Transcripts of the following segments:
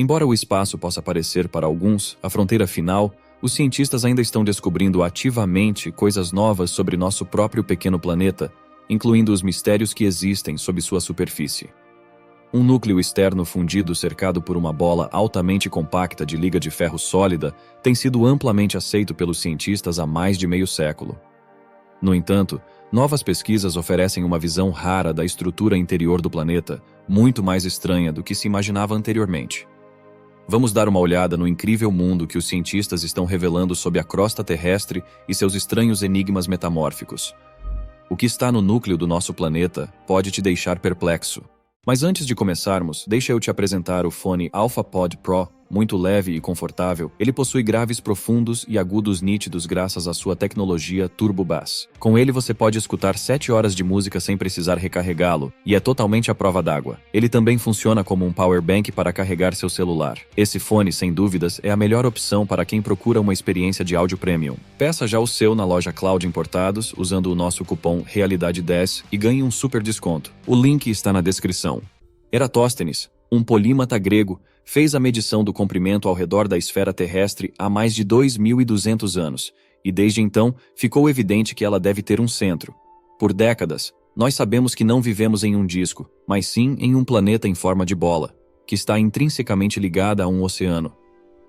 Embora o espaço possa parecer para alguns a fronteira final, os cientistas ainda estão descobrindo ativamente coisas novas sobre nosso próprio pequeno planeta, incluindo os mistérios que existem sob sua superfície. Um núcleo externo fundido cercado por uma bola altamente compacta de liga de ferro sólida tem sido amplamente aceito pelos cientistas há mais de meio século. No entanto, novas pesquisas oferecem uma visão rara da estrutura interior do planeta, muito mais estranha do que se imaginava anteriormente. Vamos dar uma olhada no incrível mundo que os cientistas estão revelando sob a crosta terrestre e seus estranhos enigmas metamórficos. O que está no núcleo do nosso planeta pode te deixar perplexo. Mas antes de começarmos, deixa eu te apresentar o fone AlphaPod Pro. Muito leve e confortável, ele possui graves profundos e agudos nítidos graças à sua tecnologia Turbo Bass. Com ele você pode escutar 7 horas de música sem precisar recarregá-lo, e é totalmente à prova d'água. Ele também funciona como um power bank para carregar seu celular. Esse fone, sem dúvidas, é a melhor opção para quem procura uma experiência de áudio premium. Peça já o seu na loja Cloud Importados, usando o nosso cupom Realidade10 e ganhe um super desconto. O link está na descrição. Eratóstenes, um polímata grego, fez a medição do comprimento ao redor da esfera terrestre há mais de 2.200 anos, e desde então ficou evidente que ela deve ter um centro. Por décadas, nós sabemos que não vivemos em um disco, mas sim em um planeta em forma de bola, que está intrinsecamente ligada a um oceano.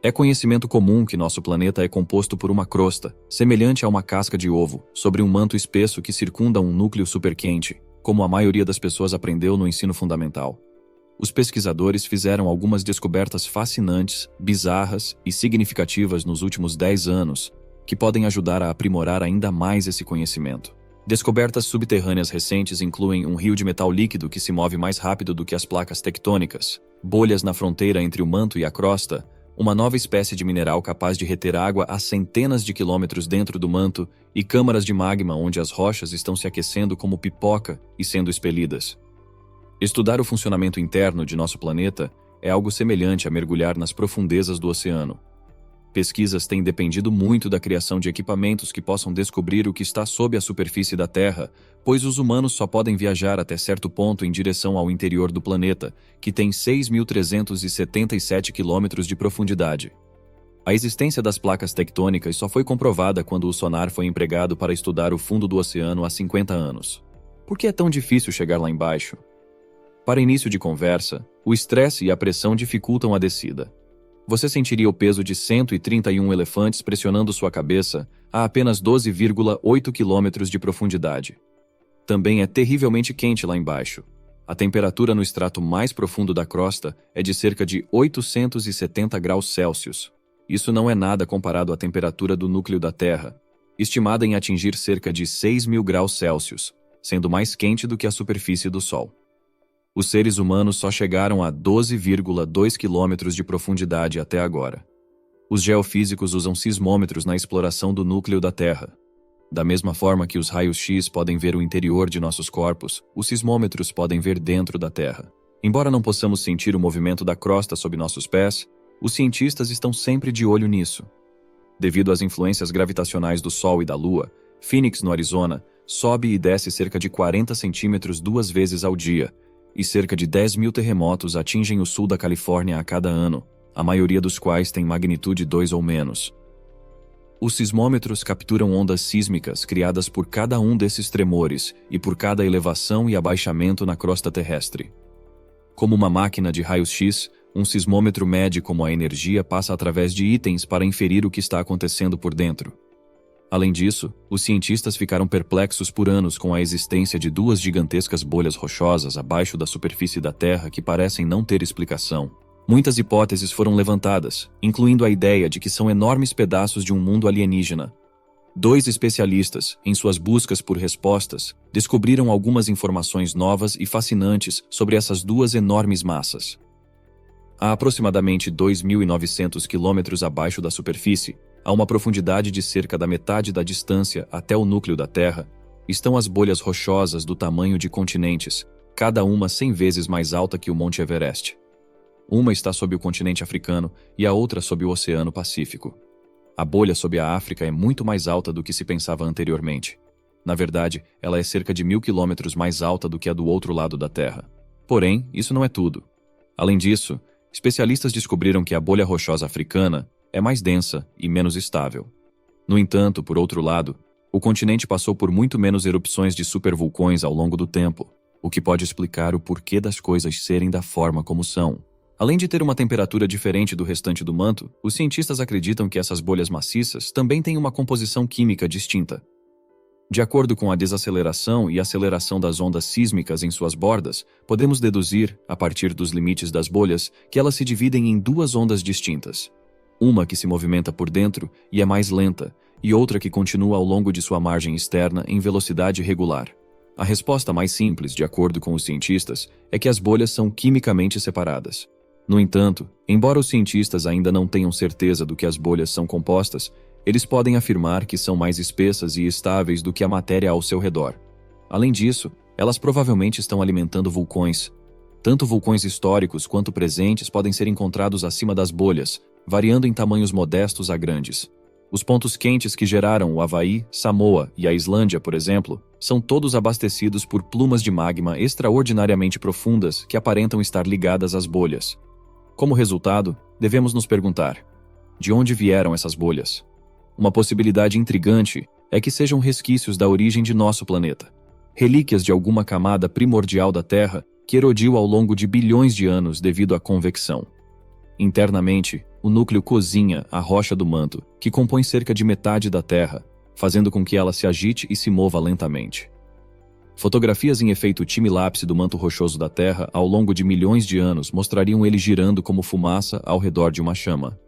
É conhecimento comum que nosso planeta é composto por uma crosta, semelhante a uma casca de ovo, sobre um manto espesso que circunda um núcleo superquente, como a maioria das pessoas aprendeu no ensino fundamental. Os pesquisadores fizeram algumas descobertas fascinantes, bizarras e significativas nos últimos 10 anos, que podem ajudar a aprimorar ainda mais esse conhecimento. Descobertas subterrâneas recentes incluem um rio de metal líquido que se move mais rápido do que as placas tectônicas, bolhas na fronteira entre o manto e a crosta, uma nova espécie de mineral capaz de reter água a centenas de quilômetros dentro do manto e câmaras de magma onde as rochas estão se aquecendo como pipoca e sendo expelidas. Estudar o funcionamento interno de nosso planeta é algo semelhante a mergulhar nas profundezas do oceano. Pesquisas têm dependido muito da criação de equipamentos que possam descobrir o que está sob a superfície da Terra, pois os humanos só podem viajar até certo ponto em direção ao interior do planeta, que tem 6.377 quilômetros de profundidade. A existência das placas tectônicas só foi comprovada quando o sonar foi empregado para estudar o fundo do oceano há 50 anos. Por que é tão difícil chegar lá embaixo? Para início de conversa, o estresse e a pressão dificultam a descida. Você sentiria o peso de 131 elefantes pressionando sua cabeça a apenas 12,8 quilômetros de profundidade. Também é terrivelmente quente lá embaixo. A temperatura no extrato mais profundo da crosta é de cerca de 870 graus Celsius. Isso não é nada comparado à temperatura do núcleo da Terra, estimada em atingir cerca de 6.000 graus Celsius, sendo mais quente do que a superfície do Sol. Os seres humanos só chegaram a 12,2 quilômetros de profundidade até agora. Os geofísicos usam sismômetros na exploração do núcleo da Terra. Da mesma forma que os raios-x podem ver o interior de nossos corpos, os sismômetros podem ver dentro da Terra. Embora não possamos sentir o movimento da crosta sob nossos pés, os cientistas estão sempre de olho nisso. Devido às influências gravitacionais do Sol e da Lua, Phoenix, no Arizona, sobe e desce cerca de 40 centímetros 2 vezes ao dia, e cerca de 10.000 terremotos atingem o sul da Califórnia a cada ano, a maioria dos quais tem magnitude 2 ou menos. Os sismômetros capturam ondas sísmicas criadas por cada um desses tremores e por cada elevação e abaixamento na crosta terrestre. Como uma máquina de raios-x, um sismômetro mede como a energia passa através de itens para inferir o que está acontecendo por dentro. Além disso, os cientistas ficaram perplexos por anos com a existência de 2 gigantescas bolhas rochosas abaixo da superfície da Terra que parecem não ter explicação. Muitas hipóteses foram levantadas, incluindo a ideia de que são enormes pedaços de um mundo alienígena. 2 especialistas, em suas buscas por respostas, descobriram algumas informações novas e fascinantes sobre essas 2 enormes massas. A aproximadamente 2.900 quilômetros abaixo da superfície, a uma profundidade de cerca da metade da distância até o núcleo da Terra, estão as bolhas rochosas do tamanho de continentes, cada uma 100 vezes mais alta que o Monte Everest. Uma está sob o continente africano e a outra sob o Oceano Pacífico. A bolha sob a África é muito mais alta do que se pensava anteriormente. Na verdade, ela é cerca de 1.000 quilômetros mais alta do que a do outro lado da Terra. Porém, isso não é tudo. Além disso, especialistas descobriram que a bolha rochosa africana é mais densa e menos estável. No entanto, por outro lado, o continente passou por muito menos erupções de supervulcões ao longo do tempo, o que pode explicar o porquê das coisas serem da forma como são. Além de ter uma temperatura diferente do restante do manto, os cientistas acreditam que essas bolhas maciças também têm uma composição química distinta. De acordo com a desaceleração e aceleração das ondas sísmicas em suas bordas, podemos deduzir, a partir dos limites das bolhas, que elas se dividem em duas ondas distintas. Uma que se movimenta por dentro e é mais lenta, e outra que continua ao longo de sua margem externa em velocidade regular. A resposta mais simples, de acordo com os cientistas, é que as bolhas são quimicamente separadas. No entanto, embora os cientistas ainda não tenham certeza do que as bolhas são compostas, eles podem afirmar que são mais espessas e estáveis do que a matéria ao seu redor. Além disso, elas provavelmente estão alimentando vulcões. Tanto vulcões históricos quanto presentes podem ser encontrados acima das bolhas, variando em tamanhos modestos a grandes. Os pontos quentes que geraram o Havaí, Samoa e a Islândia, por exemplo, são todos abastecidos por plumas de magma extraordinariamente profundas que aparentam estar ligadas às bolhas. Como resultado, devemos nos perguntar: de onde vieram essas bolhas? Uma possibilidade intrigante é que sejam resquícios da origem de nosso planeta, relíquias de alguma camada primordial da Terra que erodiu ao longo de bilhões de anos devido à convecção. Internamente, o núcleo cozinha a rocha do manto, que compõe cerca de metade da Terra, fazendo com que ela se agite e se mova lentamente. Fotografias em efeito time-lapse do manto rochoso da Terra ao longo de milhões de anos mostrariam ele girando como fumaça ao redor de uma chama.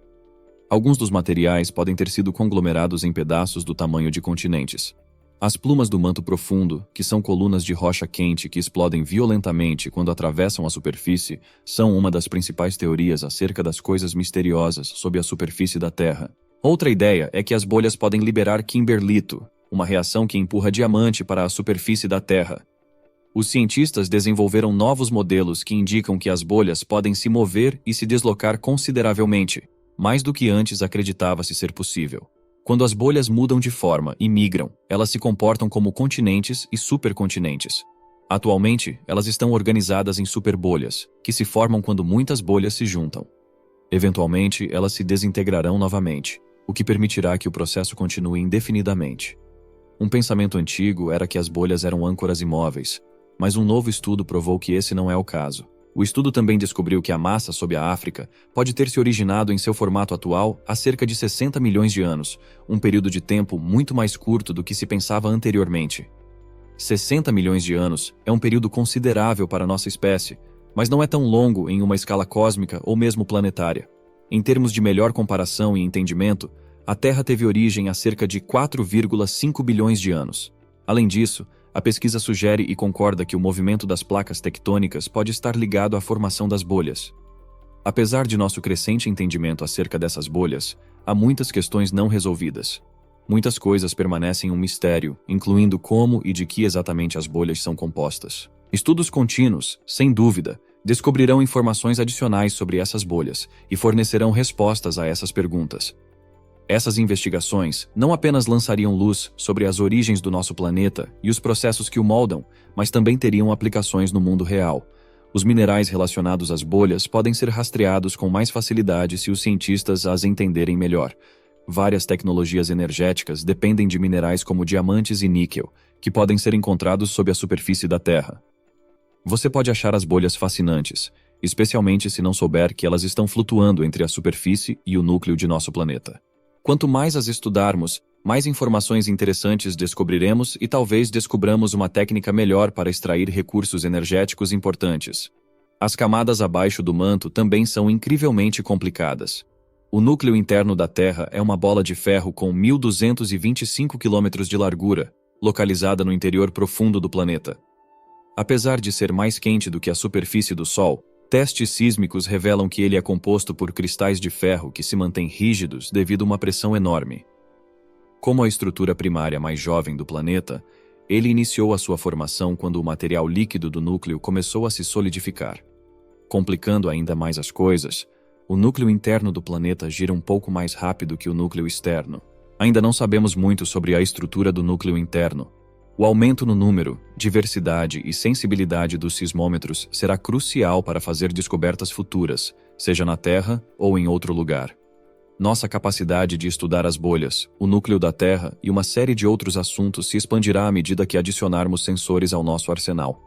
Alguns dos materiais podem ter sido conglomerados em pedaços do tamanho de continentes. As plumas do manto profundo, que são colunas de rocha quente que explodem violentamente quando atravessam a superfície, são uma das principais teorias acerca das coisas misteriosas sob a superfície da Terra. Outra ideia é que as bolhas podem liberar kimberlito, uma reação que empurra diamante para a superfície da Terra. Os cientistas desenvolveram novos modelos que indicam que as bolhas podem se mover e se deslocar consideravelmente, mais do que antes acreditava-se ser possível. Quando as bolhas mudam de forma e migram, elas se comportam como continentes e supercontinentes. Atualmente, elas estão organizadas em superbolhas, que se formam quando muitas bolhas se juntam. Eventualmente, elas se desintegrarão novamente, o que permitirá que o processo continue indefinidamente. Um pensamento antigo era que as bolhas eram âncoras imóveis, mas um novo estudo provou que esse não é o caso. O estudo também descobriu que a massa sob a África pode ter se originado em seu formato atual há cerca de 60 milhões de anos, um período de tempo muito mais curto do que se pensava anteriormente. 60 milhões de anos é um período considerável para nossa espécie, mas não é tão longo em uma escala cósmica ou mesmo planetária. Em termos de melhor comparação e entendimento, a Terra teve origem há cerca de 4,5 bilhões de anos. Além disso, a pesquisa sugere e concorda que o movimento das placas tectônicas pode estar ligado à formação das bolhas. Apesar de nosso crescente entendimento acerca dessas bolhas, há muitas questões não resolvidas. Muitas coisas permanecem um mistério, incluindo como e de que exatamente as bolhas são compostas. Estudos contínuos, sem dúvida, descobrirão informações adicionais sobre essas bolhas e fornecerão respostas a essas perguntas. Essas investigações não apenas lançariam luz sobre as origens do nosso planeta e os processos que o moldam, mas também teriam aplicações no mundo real. Os minerais relacionados às bolhas podem ser rastreados com mais facilidade se os cientistas as entenderem melhor. Várias tecnologias energéticas dependem de minerais como diamantes e níquel, que podem ser encontrados sob a superfície da Terra. Você pode achar as bolhas fascinantes, especialmente se não souber que elas estão flutuando entre a superfície e o núcleo de nosso planeta. Quanto mais as estudarmos, mais informações interessantes descobriremos e talvez descubramos uma técnica melhor para extrair recursos energéticos importantes. As camadas abaixo do manto também são incrivelmente complicadas. O núcleo interno da Terra é uma bola de ferro com 1.225 km de largura, localizada no interior profundo do planeta. Apesar de ser mais quente do que a superfície do Sol, testes sísmicos revelam que ele é composto por cristais de ferro que se mantêm rígidos devido a uma pressão enorme. Como a estrutura primária mais jovem do planeta, ele iniciou a sua formação quando o material líquido do núcleo começou a se solidificar. Complicando ainda mais as coisas, o núcleo interno do planeta gira um pouco mais rápido que o núcleo externo. Ainda não sabemos muito sobre a estrutura do núcleo interno. O aumento no número, diversidade e sensibilidade dos sismômetros será crucial para fazer descobertas futuras, seja na Terra ou em outro lugar. Nossa capacidade de estudar as bolhas, o núcleo da Terra e uma série de outros assuntos se expandirá à medida que adicionarmos sensores ao nosso arsenal.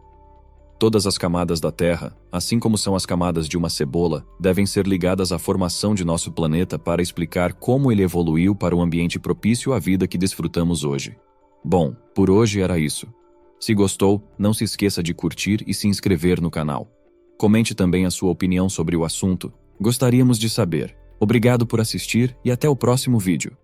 Todas as camadas da Terra, assim como são as camadas de uma cebola, devem ser ligadas à formação de nosso planeta para explicar como ele evoluiu para o ambiente propício à vida que desfrutamos hoje. Bom, por hoje era isso. Se gostou, não se esqueça de curtir e se inscrever no canal. Comente também a sua opinião sobre o assunto. Gostaríamos de saber. Obrigado por assistir e até o próximo vídeo.